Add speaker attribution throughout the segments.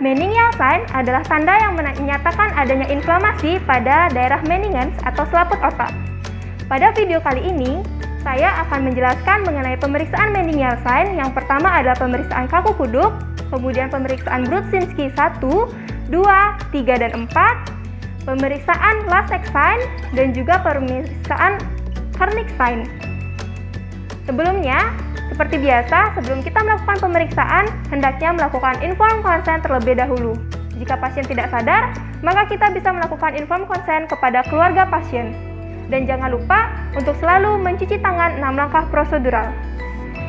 Speaker 1: Meningeal sign adalah tanda yang menyatakan adanya inflamasi pada daerah meninges atau selaput otak. Pada video kali ini, saya akan menjelaskan mengenai pemeriksaan meningeal sign. Yang pertama adalah pemeriksaan kaku kuduk, kemudian pemeriksaan Brudzinski 1, 2, 3, dan 4, pemeriksaan Lasek sign, dan juga pemeriksaan Kernig sign. Sebelumnya, seperti biasa, sebelum kita melakukan pemeriksaan, hendaknya melakukan informed consent terlebih dahulu. Jika pasien tidak sadar, maka kita bisa melakukan informed consent kepada keluarga pasien. Dan jangan lupa untuk selalu mencuci tangan 6 langkah prosedural.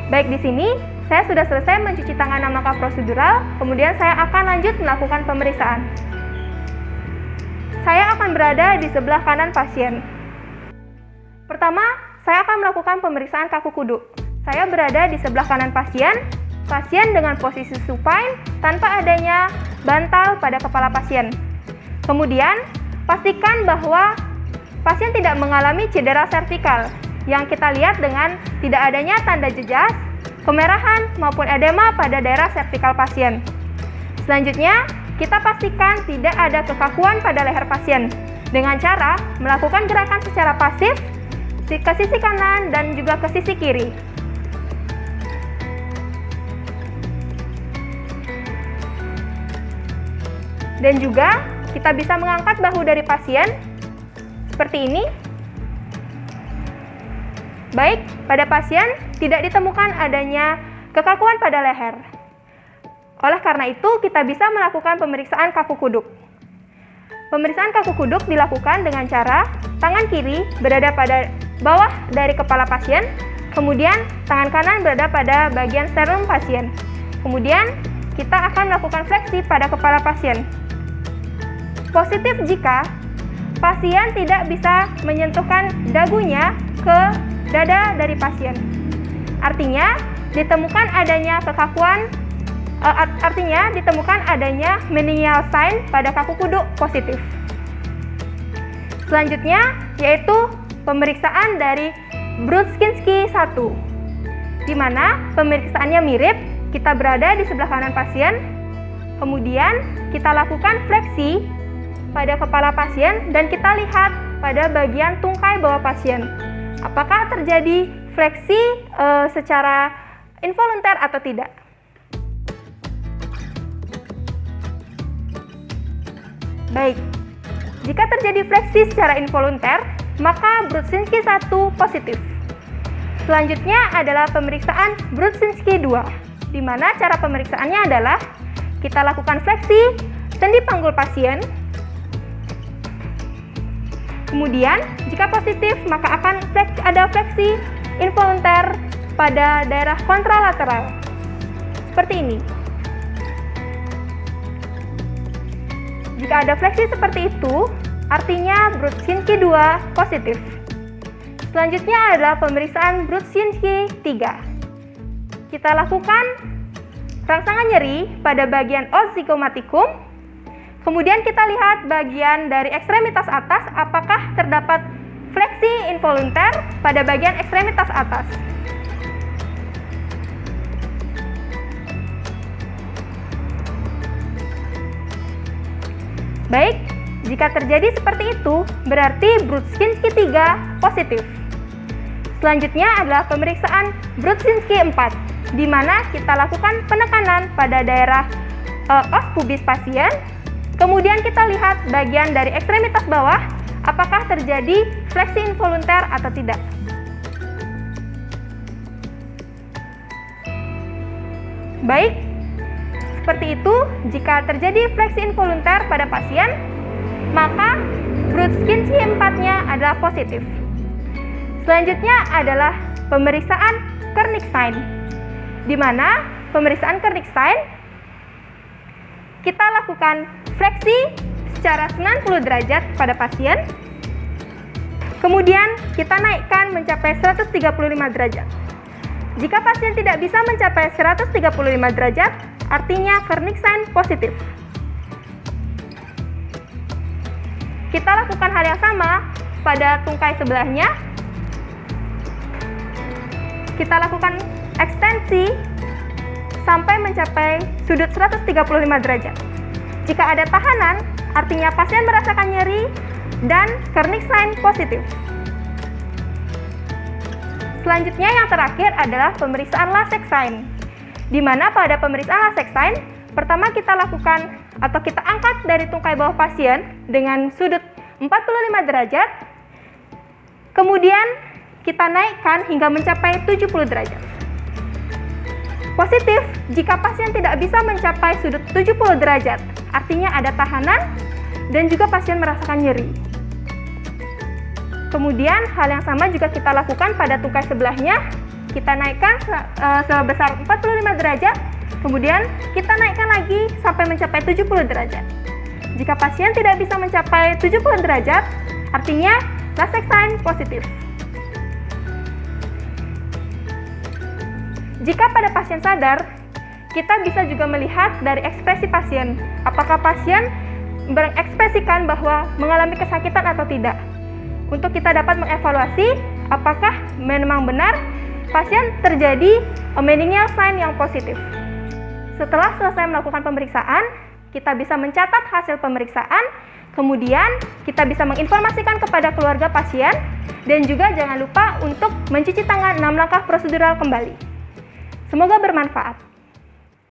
Speaker 1: Baik, di sini saya sudah selesai mencuci tangan 6 langkah prosedural, kemudian saya akan lanjut melakukan pemeriksaan. Saya akan berada di sebelah kanan pasien. Pertama, saya akan melakukan pemeriksaan kaku kuduk. Saya berada di sebelah kanan pasien dengan posisi supine tanpa adanya bantal pada kepala pasien. Kemudian, pastikan bahwa pasien tidak mengalami cedera servikal yang kita lihat dengan tidak adanya tanda jejas, kemerahan, maupun edema pada daerah servikal pasien. Selanjutnya, kita pastikan tidak ada kekakuan pada leher pasien dengan cara melakukan gerakan secara pasif ke sisi kanan dan juga ke sisi kiri. Dan juga kita bisa mengangkat bahu dari pasien seperti ini. Baik, pada pasien tidak ditemukan adanya kekakuan pada leher. Oleh karena itu, kita bisa melakukan pemeriksaan kaku kuduk. Pemeriksaan kaku kuduk dilakukan dengan cara tangan kiri berada pada bawah dari kepala pasien, kemudian tangan kanan berada pada bagian sternum pasien. Kemudian, kita akan melakukan fleksi pada kepala pasien. Positif jika pasien tidak bisa menyentuhkan dagunya ke dada dari pasien. Artinya, ditemukan adanya kekakuan, ditemukan adanya meningeal sign pada kaku kuduk positif. Selanjutnya, yaitu pemeriksaan dari Brudzinski 1, di mana pemeriksaannya mirip. Kita berada di sebelah kanan pasien, kemudian kita lakukan fleksi pada kepala pasien dan kita lihat pada bagian tungkai bawah pasien. Apakah terjadi fleksi secara involunter atau tidak? Baik, jika terjadi fleksi secara involunter, maka Brudzinski 1 positif. Selanjutnya adalah pemeriksaan Brudzinski 2, di mana cara pemeriksaannya adalah kita lakukan fleksi sendi panggul pasien. Kemudian, jika positif, maka akan ada fleksi involunter pada daerah kontralateral. Seperti ini. Jika ada fleksi seperti itu, artinya Brudzinski 2 positif. Selanjutnya adalah pemeriksaan Brudzinski 3. Kita lakukan rangsangan nyeri pada bagian os zygomatikum. Kemudian kita lihat bagian dari ekstremitas atas, apakah terdapat fleksi involunter pada bagian ekstremitas atas. Baik, jika terjadi seperti itu, berarti Brudzinski 3 positif. Selanjutnya adalah pemeriksaan Brudzinski 4, di mana kita lakukan penekanan pada daerah os pubis pasien. Kemudian kita lihat bagian dari ekstremitas bawah, apakah terjadi fleksi involunter atau tidak. Baik, seperti itu, jika terjadi fleksi involunter pada pasien, maka Brudzinski 4-nya adalah positif. Selanjutnya adalah pemeriksaan Kernig sign, di mana pemeriksaan Kernig sign kita lakukan fleksi secara 90 derajat pada pasien. Kemudian kita naikkan mencapai 135 derajat. Jika pasien tidak bisa mencapai 135 derajat, artinya Kernig sign positif. Kita lakukan hal yang sama pada tungkai sebelahnya. Kita lakukan ekstensi sampai mencapai sudut 135 derajat. Jika ada tahanan, artinya pasien merasakan nyeri dan Kernig sign positif. Selanjutnya yang terakhir adalah pemeriksaan Lasek sign, di mana pada pemeriksaan Lasek sign, pertama kita lakukan atau kita angkat dari tungkai bawah pasien dengan sudut 45 derajat, kemudian kita naikkan hingga mencapai 70 derajat. Positif jika pasien tidak bisa mencapai sudut 70 derajat, artinya ada tahanan dan juga pasien merasakan nyeri. Kemudian hal yang sama juga kita lakukan pada tungkai sebelahnya, kita naikkan sebesar 45 derajat, kemudian kita naikkan lagi sampai mencapai 70 derajat. Jika pasien tidak bisa mencapai 70 derajat, artinya Lasek sign positif. Jika pada pasien sadar, kita bisa juga melihat dari ekspresi pasien, apakah pasien mengekspresikan bahwa mengalami kesakitan atau tidak. Untuk kita dapat mengevaluasi apakah memang benar pasien terjadi meningeal sign yang positif. Setelah selesai melakukan pemeriksaan, kita bisa mencatat hasil pemeriksaan, kemudian kita bisa menginformasikan kepada keluarga pasien, dan juga jangan lupa untuk mencuci tangan 6 langkah prosedural kembali. Semoga bermanfaat.